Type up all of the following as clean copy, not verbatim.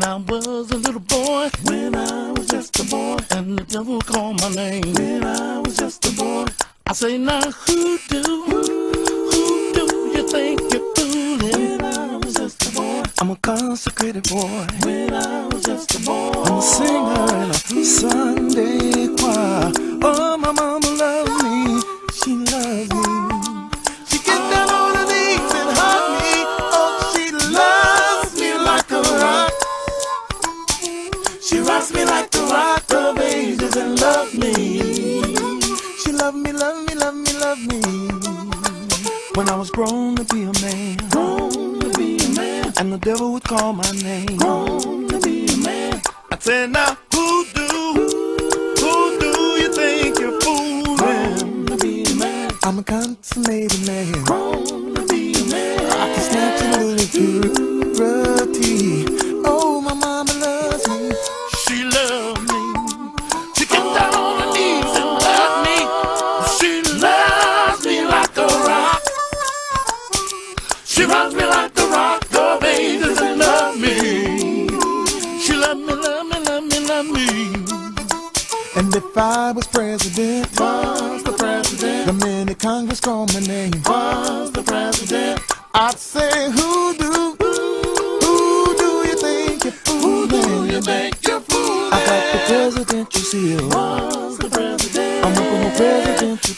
I was a little boy, when I was just a boy, and the devil called my name. when I was just a boy, I say now, who do you think you're fooling? when I was just a boy, I'm a consecrated boy. when I was just a boy, I'm a singer in a Sunday choir. Oh, my mama loves me, she loves me. She gets down on her knees and hug me. Oh, she loves me like a rock. she rocks me like the rock of ages and loves me. She loved me, loved me, loved me, loved me. When I was grown to be a man, Grown to be a man, and the devil would call my name. grown to be a man, I said, now who do you think you're fooling? grown to be a man, I'm a consummated man. grown to be a man. I can snatch a little purity. Oh, my mama loves me. She loves me. She gets down on her knees and loves me. She loves me like a rock. She rocks me like the rock of ages and loves me. She love me, love me, love me, love me. And if I was president, Was the president, the minute Congress called my name, was the president, I'd say, who do you think you're fooling? you think you're fooling? I got the presidential seal. Was the president, I'm up on the presidential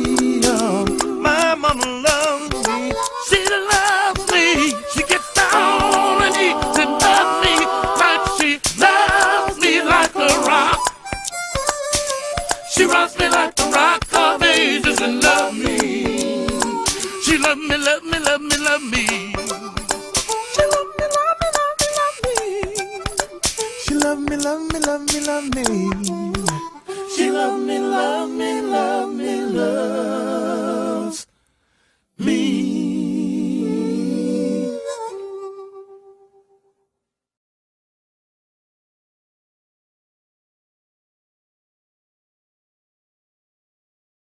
podium. My mama loves me. She loves me. She gets down on her knees and loves me like she loves me like a rock. she rocks me like the rock of ages and loves me. She love me, love me, love me, love me.